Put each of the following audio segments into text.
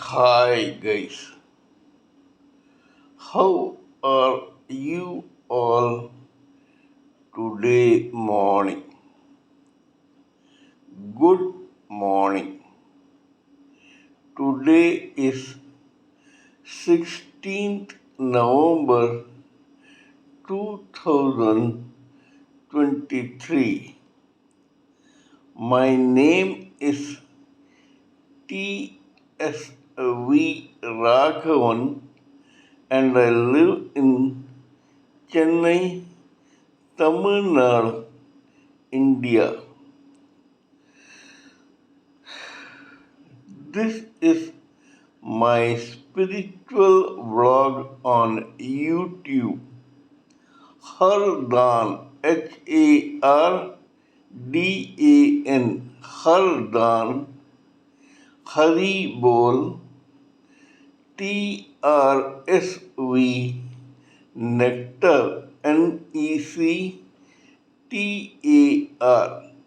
Hi guys, how are you all today morning? Good morning. Today is 16th November 2023. My name is T.S.V. Raghavan and I live in Chennai, Tamil Nadu, India. This is my spiritual vlog on YouTube. Hardan, Hardan, Hardan, Hari Bol, TRSV, Nectar, NECTAR,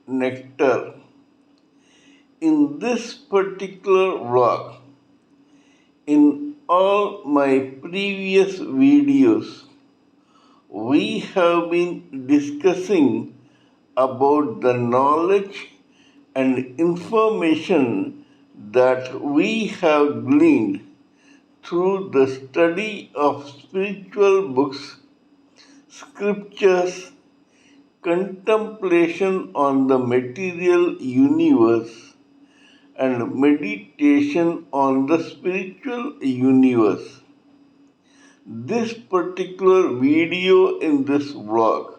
Nectar. In this particular vlog, in all my previous videos, we have been discussing about the knowledge and information that we have gleaned through the study of spiritual books, scriptures, contemplation on the material universe, and meditation on the spiritual universe. This particular video in this vlog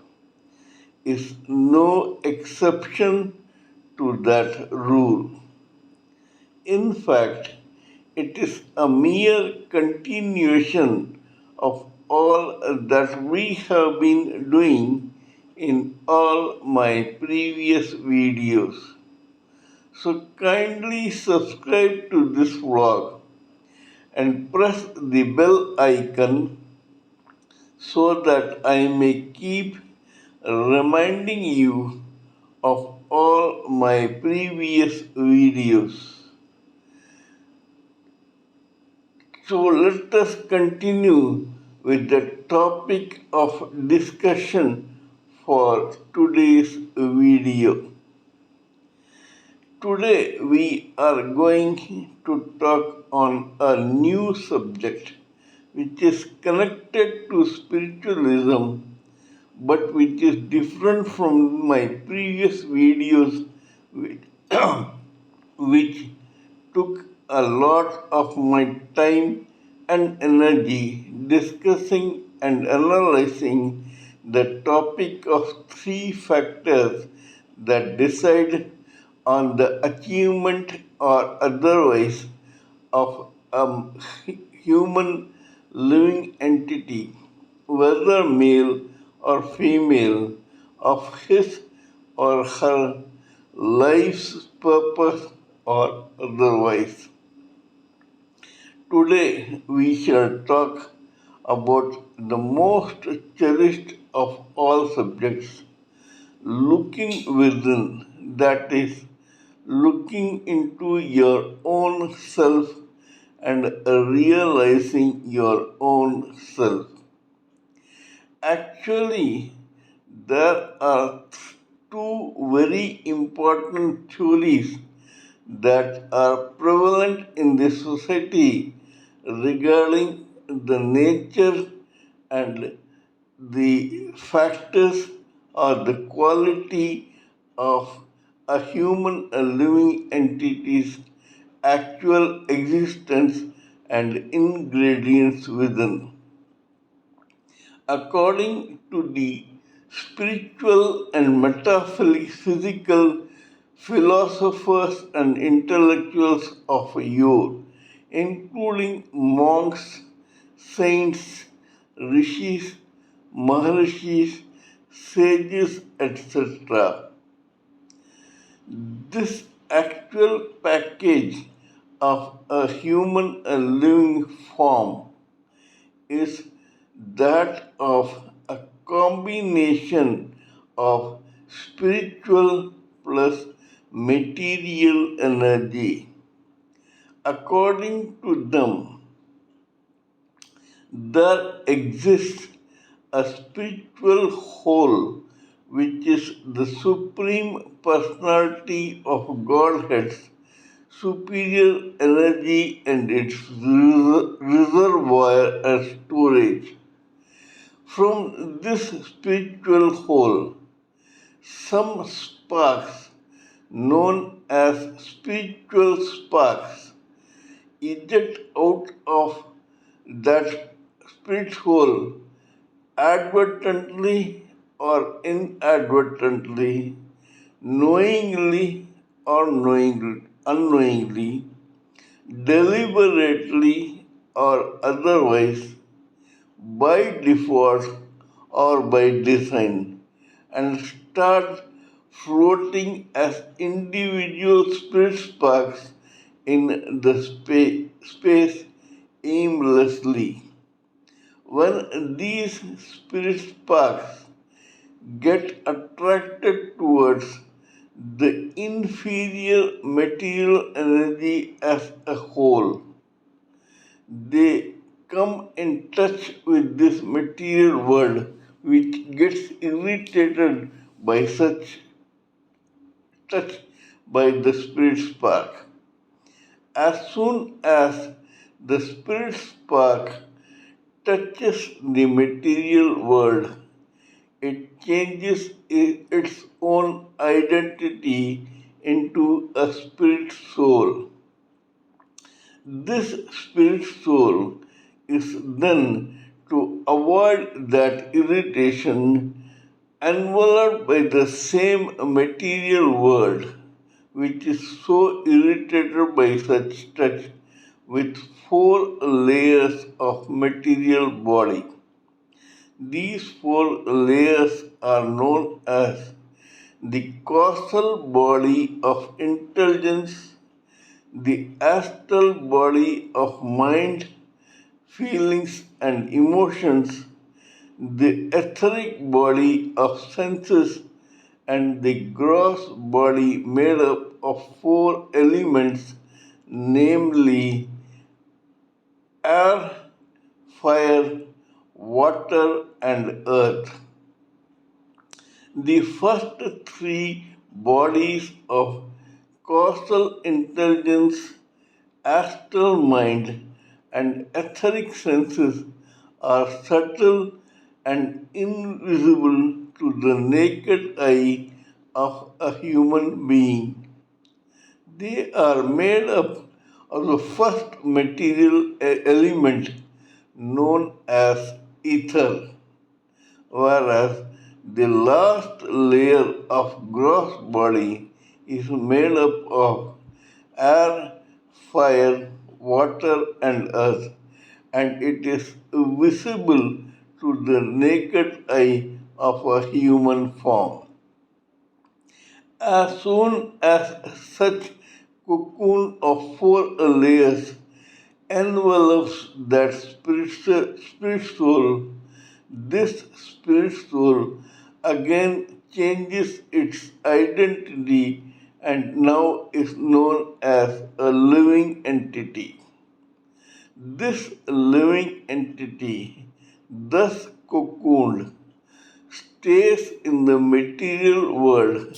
is no exception to that rule. In fact, it is a mere continuation of all that we have been doing in all my previous videos. So kindly subscribe to this vlog and press the bell icon so that I may keep reminding you of all my previous videos. So let us continue with the topic of discussion for today's video. Today we are going to talk on a new subject which is connected to spiritualism but which is different from my previous videos which, which took a lot of my time and energy discussing and analyzing the topic of three factors that decide on the achievement or otherwise of a human living entity, whether male or female, of his or her life's purpose or otherwise. Today we shall talk about the most cherished of all subjects, looking within, that is, looking into your own self and realizing your own self. Actually, there are two very important theories that are prevalent in the society regarding the nature and the factors or the quality of a human living entity's actual existence and ingredients within. According to the spiritual and metaphysical philosophers and intellectuals of yore, including monks, saints, rishis, maharishis, sages, etc. This actual package of a human living form is that of a combination of spiritual plus material energy. According to them, there exists a spiritual whole which is the supreme personality of Godhead's superior energy and its reservoir and storage. From this spiritual whole, some sparks, known as spiritual sparks, eject out of that spirit hole advertently or inadvertently, knowingly or unknowingly, deliberately or otherwise, by default or by design, and start floating as individual spirit sparks in the space aimlessly. When these spirit sparks get attracted towards the inferior material energy as a whole, they come in touch with this material world which gets irritated by such touch by the spirit spark. As soon as the spirit spark touches the material world, it changes its own identity into a spirit soul. This spirit soul is then to avoid that irritation enveloped by the same material world which is so irritated by such touch with four layers of material body. These four layers are known as the causal body of intelligence, the astral body of mind, feelings, and emotions, the etheric body of senses, and the gross body made up of four elements, namely air, fire, water, and earth. The first three bodies of causal intelligence, astral mind, and etheric senses are subtle and invisible to the naked eye of a human being. They are made up of the first material element known as ether, whereas the last layer of gross body is made up of air, fire, water, and earth, and it is visible to the naked eye of a human form. As soon as such cocoon of four layers envelops that spirit soul, this spirit soul again changes its identity and now is known as a living entity. This living entity, thus cocooned, stays in the material world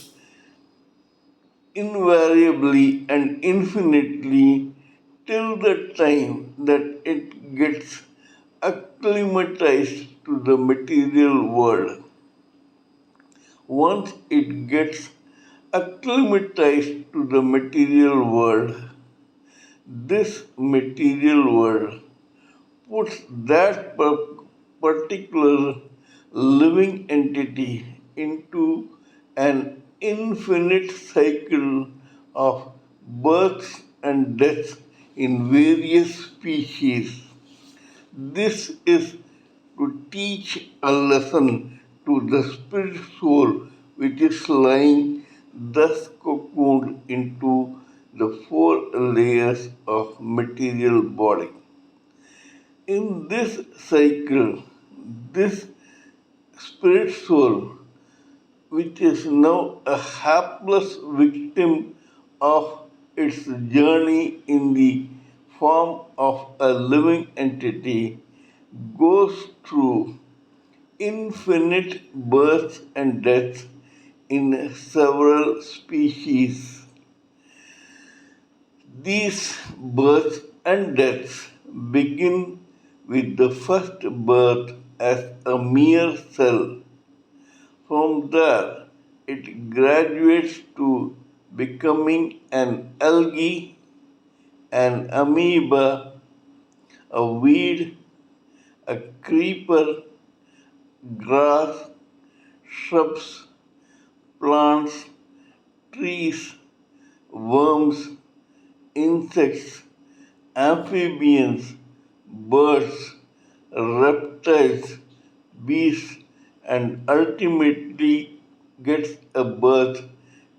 invariably and infinitely till the time that it gets acclimatized to the material world. Once it gets acclimatized to the material world, this material world puts that particular living entity into an infinite cycle of births and deaths in various species. This is to teach a lesson to the spirit soul which is lying thus cocooned into the four layers of material body. In this cycle, this spirit soul, which is now a hapless victim of its journey in the form of a living entity goes through infinite births and deaths in several species. These births and deaths begin with the first birth as a mere cell. From there, it graduates to becoming an algae, an amoeba, a weed, a creeper, grass, shrubs, plants, trees, worms, insects, amphibians, birds, reptiles, beasts, and ultimately gets a birth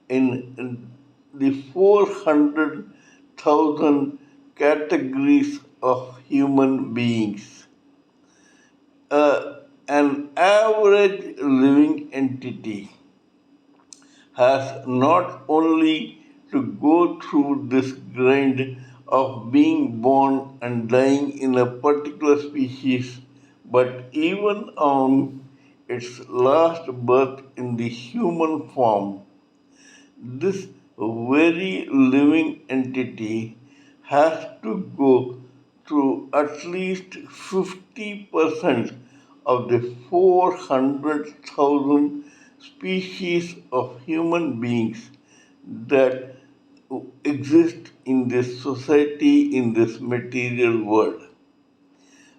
in the 400,000 categories of human beings. An average living entity has not only to go through this grind of being born and dying in a particular species, but even on its last birth in the human form, this very living entity has to go through at least 50% of the 400,000 species of human beings that exist in this society, in this material world.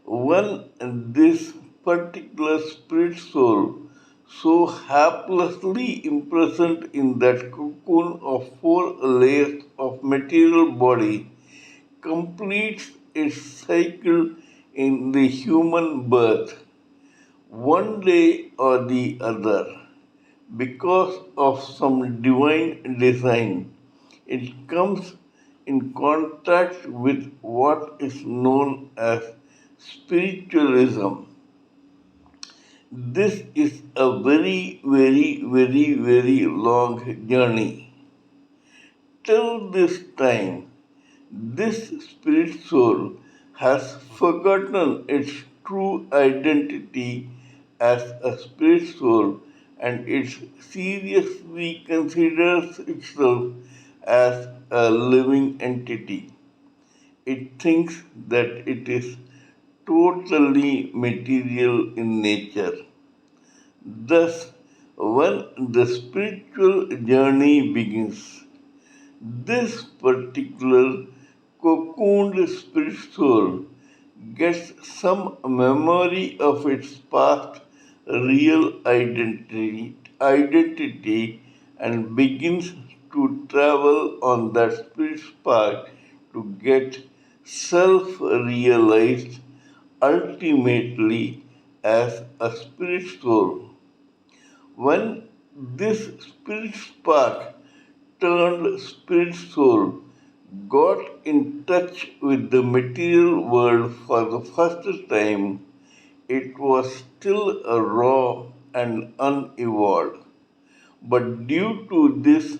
When this particular spirit soul, so haplessly imprisoned in that cocoon of four layers of material body, completes its cycle in the human birth, one day or the other, because of some divine design, it comes in contact with what is known as spiritualism. This is a very, very, very, very long journey. Till this time, this spirit soul has forgotten its true identity as a spirit soul and it seriously considers itself as a living entity. It thinks that it is totally material in nature. Thus, when the spiritual journey begins, this particular cocooned spirit soul gets some memory of its past real identity and begins to travel on that spirit spark to get self realized ultimately as a spirit soul. When this spirit spark turned spirit soul got in touch with the material world for the first time, it was still a raw and unevolved. But due to this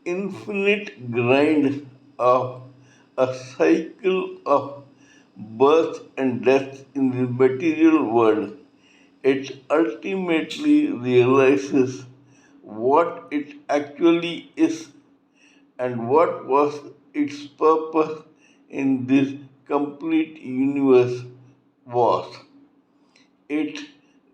infinite grind of a cycle of birth and death in the material world, it ultimately realizes what it actually is and what was its purpose in this complete universe was. It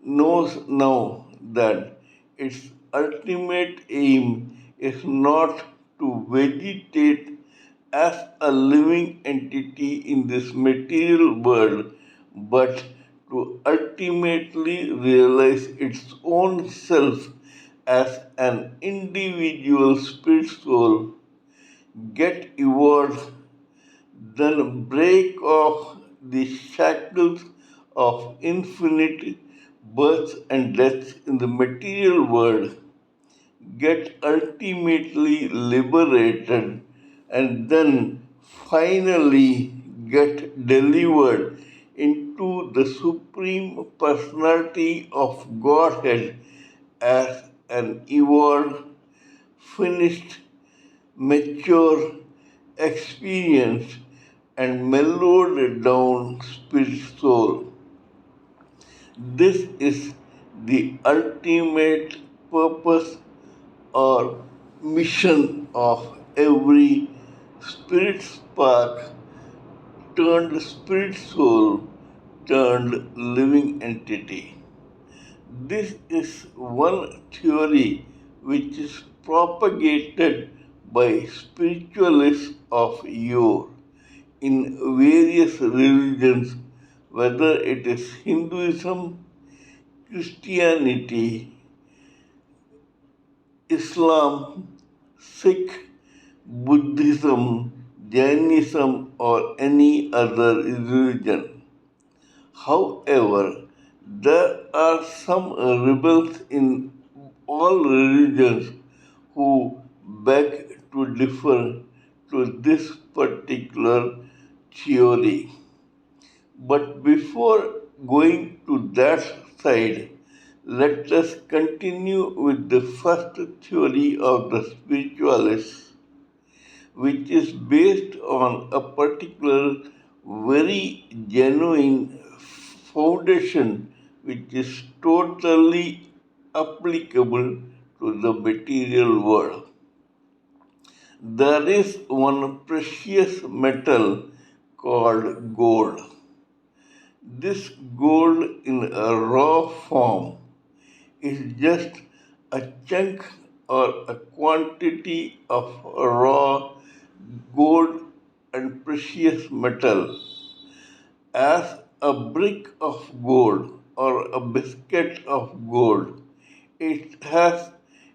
knows now that its ultimate aim is not to vegetate as a living entity in this material world, but to ultimately realize its own self as an individual spirit soul, get evolved, then break off the shackles of infinite birth and death in the material world, get ultimately liberated, and then finally get delivered into the Supreme Personality of Godhead as an evolved, finished, mature experience and mellowed down spirit soul. This is the ultimate purpose or mission of every spirit spark turned spirit soul turned living entity. This is one theory which is propagated by spiritualists of yore in various religions, whether it is Hinduism, Christianity, Islam, Sikh, Buddhism, Jainism, or any other religion. However, there are some rebels in all religions who beg to differ to this particular theory. But before going to that side, let us continue with the first theory of the spiritualists, which is based on a particular very genuine foundation which is totally applicable to the material world. There is one precious metal called gold. This gold in a raw form is just a chunk or a quantity of raw gold and precious metal. As a brick of gold or a biscuit of gold, it has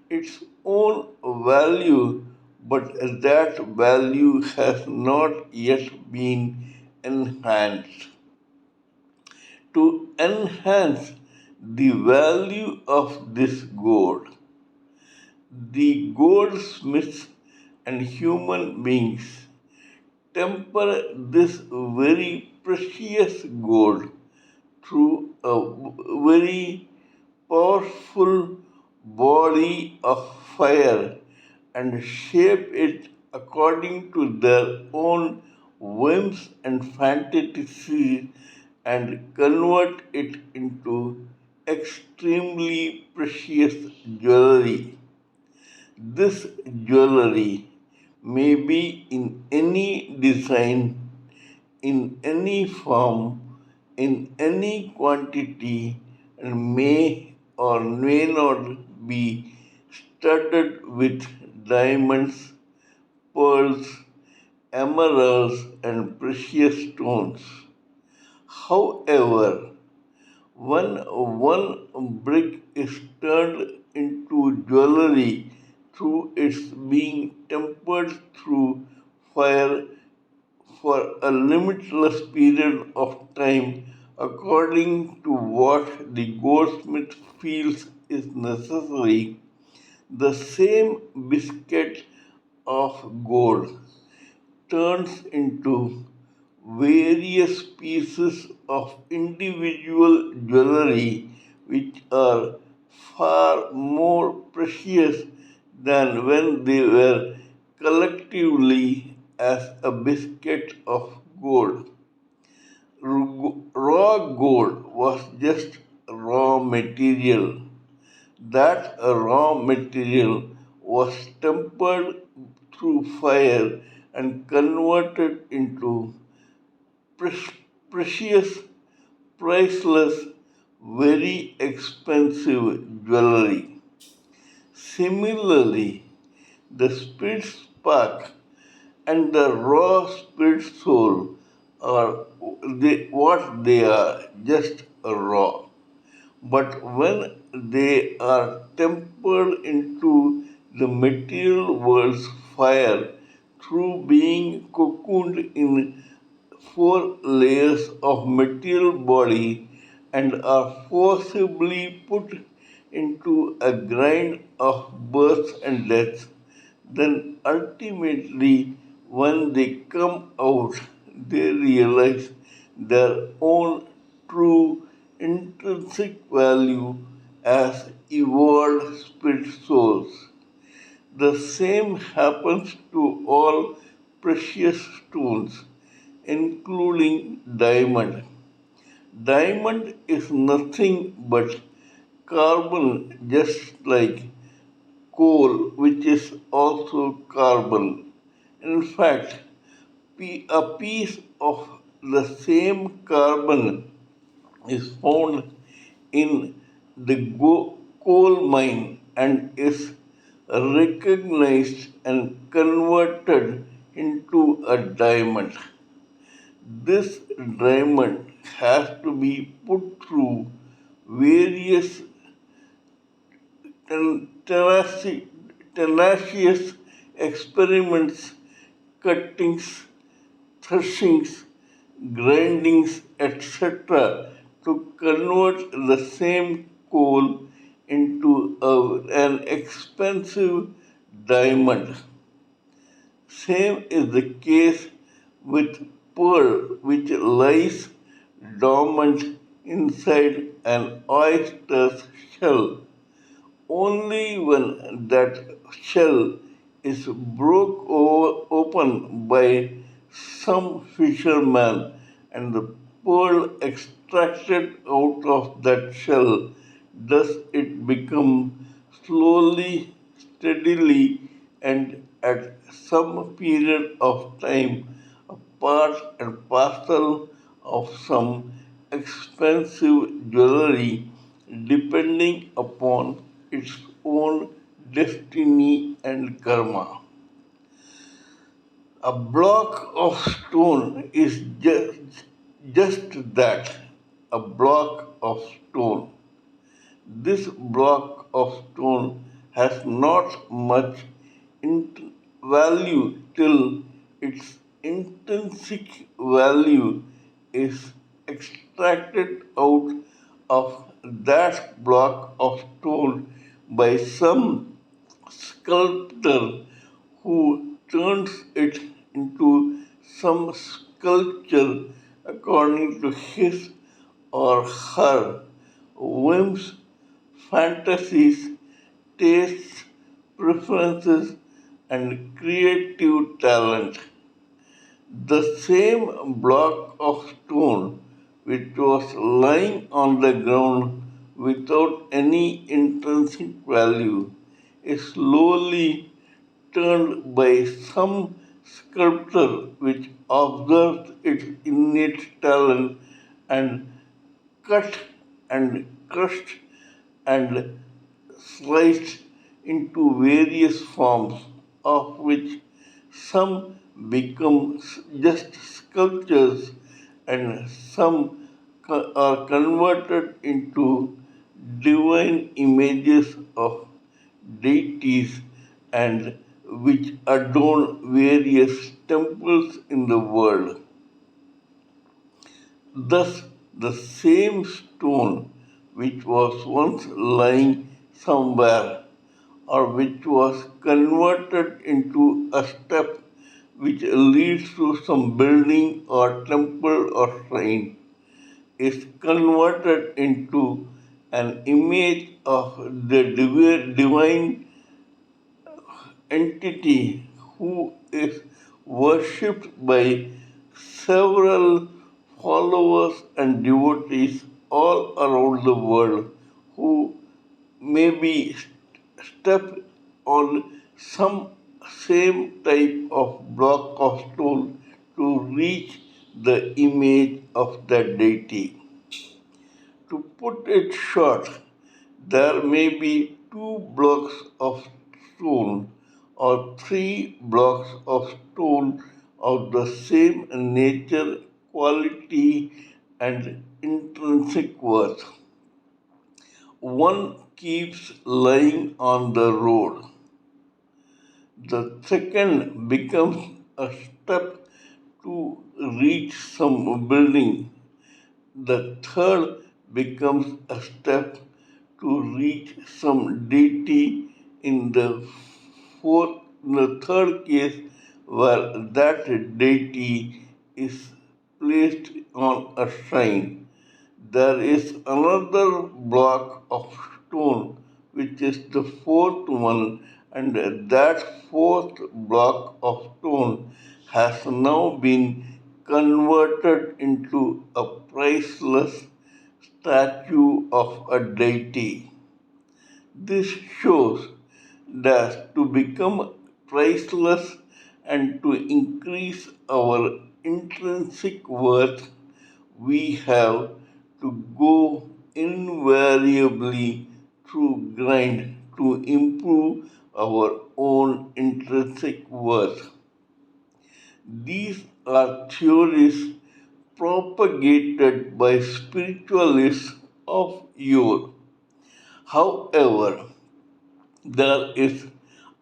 its own value, but that value has not yet been enhanced. To enhance the value of this gold, the goldsmiths and human beings temper this very precious gold through a very powerful body of fire and shape it according to their own whims and fantasies and convert it into extremely precious jewelry. This jewelry may be in any design, in any form, in any quantity, and may or may not be studded with diamonds, pearls, emeralds, and precious stones. However, when one brick is turned into jewelry through its being tempered through fire for a limitless period of time according to what the goldsmith feels is necessary, the same biscuit of gold turns into various pieces of individual jewelry which are far more precious than when they were collectively as a biscuit of gold. Raw gold was just raw material. That raw material was tempered through fire and converted into precious, priceless, very expensive jewelry. Similarly, the spirit spark and the raw spirit soul are what they are, just raw. But when they are tempered into the material world's fire through being cocooned in four layers of material body and are forcibly put into a grind of birth and death, then ultimately when they come out, they realize their own true intrinsic value as evolved spirit souls. The same happens to all precious stones. including diamond. Diamond is nothing but carbon, just like coal, which is also carbon. In fact, a piece of the same carbon is found in the coal mine and is recognized and converted into a diamond. This diamond has to be put through various tenacious experiments, cuttings, threshings, grindings, etc., to convert the same coal into an expensive diamond. Same is the case with pearl, which lies dormant inside an oyster's shell. Only when that shell is open by some fisherman and the pearl extracted out of that shell does it become slowly, steadily, and at some period of time a part and parcel of some expensive jewelry depending upon its own destiny and karma. A block of stone is just that, a block of stone. This block of stone has not much value till its intrinsic value is extracted out of that block of stone by some sculptor who turns it into some sculpture according to his or her whims, fantasies, tastes, preferences, and creative talent. The same block of stone which was lying on the ground without any intrinsic value is slowly turned by some sculptor which observed its innate talent and cut and crushed and sliced into various forms, of which some become just sculptures and some are converted into divine images of deities and which adorn various temples in the world. Thus, the same stone which was once lying somewhere or which was converted into a step which leads to some building or temple or shrine is converted into an image of the divine entity who is worshipped by several followers and devotees all around the world who maybe step on some same type of block of stone to reach the image of that deity. To put it short, there may be two blocks of stone or three blocks of stone of the same nature, quality, and intrinsic worth. One keeps lying on the road. The second becomes a step to reach some building. The third becomes a step to reach some deity in the third case where that deity is placed on a shrine. There is another block of stone which is the fourth one, and that fourth block of stone has now been converted into a priceless statue of a deity. This shows that to become priceless and to increase our intrinsic worth, we have to go invariably through grind to improve our own intrinsic worth. These are theories propagated by spiritualists of yore. However, there is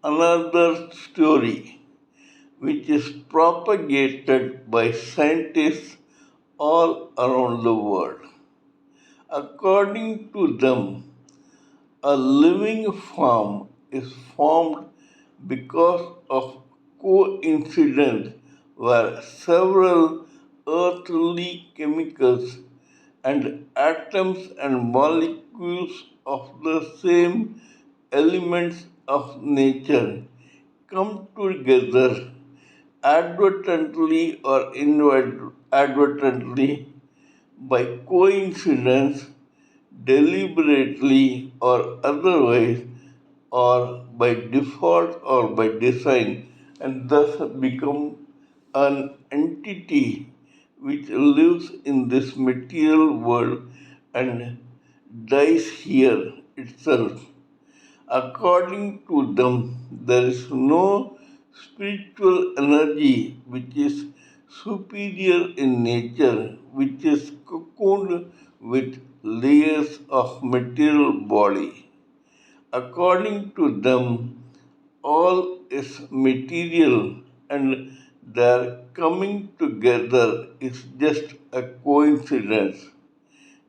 another story which is propagated by scientists all around the world. According to them, a living form is formed because of coincidence where several earthly chemicals and atoms and molecules of the same elements of nature come together advertently or inadvertently by coincidence, deliberately or otherwise, or by default or by design, and thus become an entity which lives in this material world and dies here itself. According to them, there is no spiritual energy which is superior in nature, which is cocooned with layers of material body. According to them, all is material and their coming together is just a coincidence.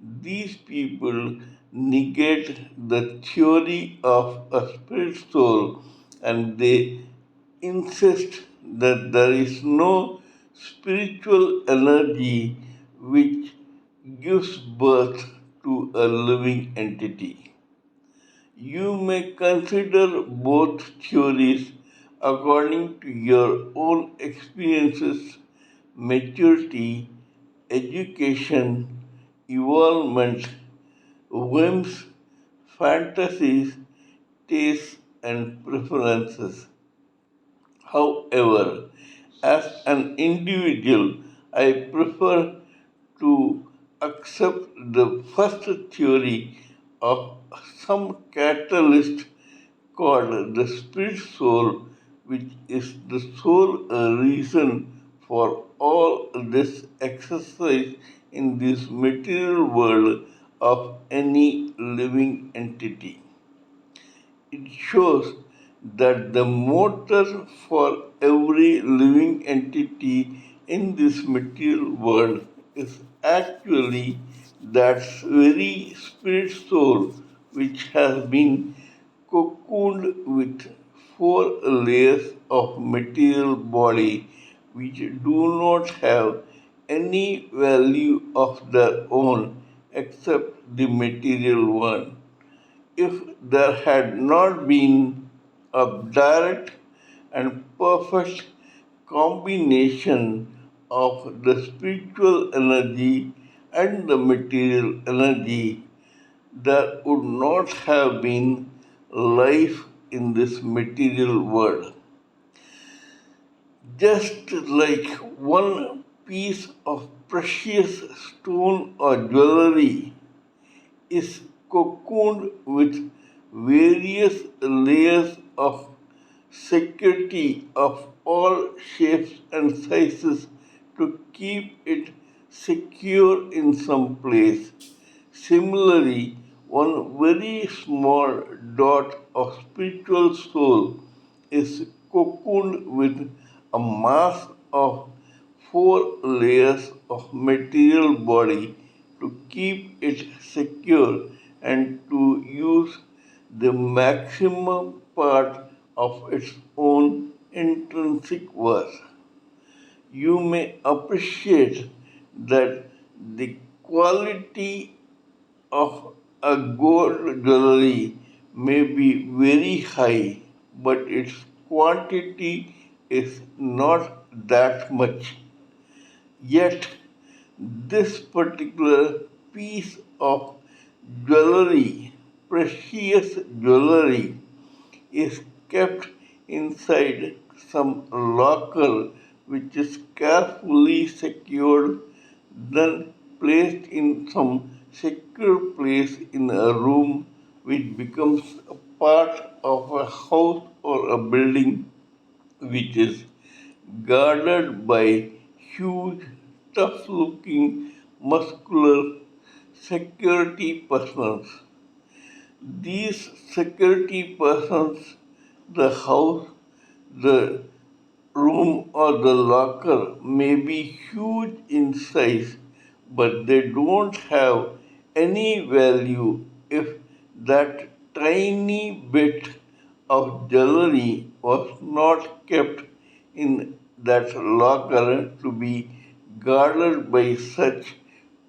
These people negate the theory of a spirit soul and they insist that there is no spiritual energy which gives birth to a living entity. You may consider both theories according to your own experiences, maturity, education, evolvement, whims, fantasies, tastes, and preferences. However, as an individual, I prefer to accept the first theory of some catalyst called the spirit soul, which is the sole reason for all this exercise in this material world of any living entity. It shows that the motor for every living entity in this material world is actually that very spirit soul which has been cocooned with four layers of material body which do not have any value of their own except the material one. If there had not been a direct and perfect combination of the spiritual energy and the material energy, there would not have been life in this material world. Just like one piece of precious stone or jewelry is cocooned with various layers of security of all shapes and sizes to keep it secure in some place. Similarly, one very small dot of spiritual soul is cocooned with a mass of four layers of material body to keep it secure and to use the maximum part of its own intrinsic worth. You may appreciate that the quality of a gold jewelry may be very high, but its quantity is not that much. Yet, this particular piece of jewelry, precious jewelry, is kept inside some locker which is carefully secured, then placed in some secure place in a room which becomes a part of a house or a building which is guarded by huge, tough looking, muscular security persons. These security persons, the house, the room, or the locker may be huge in size, but they don't have any value if that tiny bit of jewelry was not kept in that locker to be guarded by such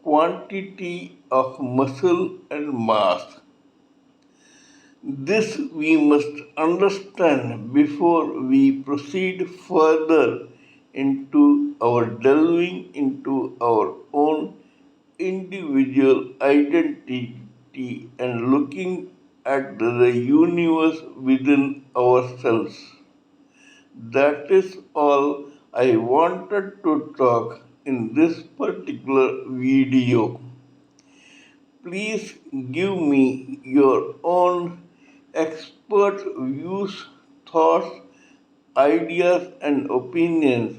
quantity of muscle and mass. This we must understand before we proceed further into our delving into our own individual identity and looking at the universe within ourselves. That is all I wanted to talk in this particular video. Please give me your own expert views, thoughts, ideas, and opinions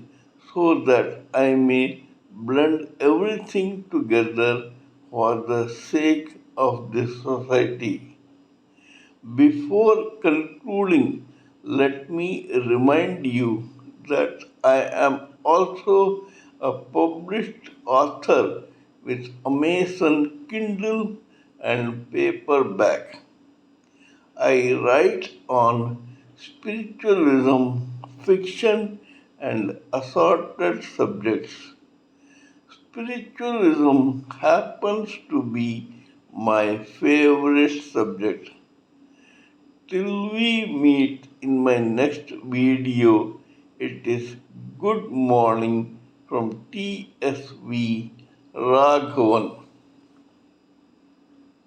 so that I may blend everything together for the sake of this society. Before concluding, let me remind you that I am also a published author with Amazon Kindle and paperback. I write on spiritualism, fiction, and assorted subjects. Spiritualism happens to be my favorite subject. Till we meet in my next video, it is good morning from TSV Raghavan.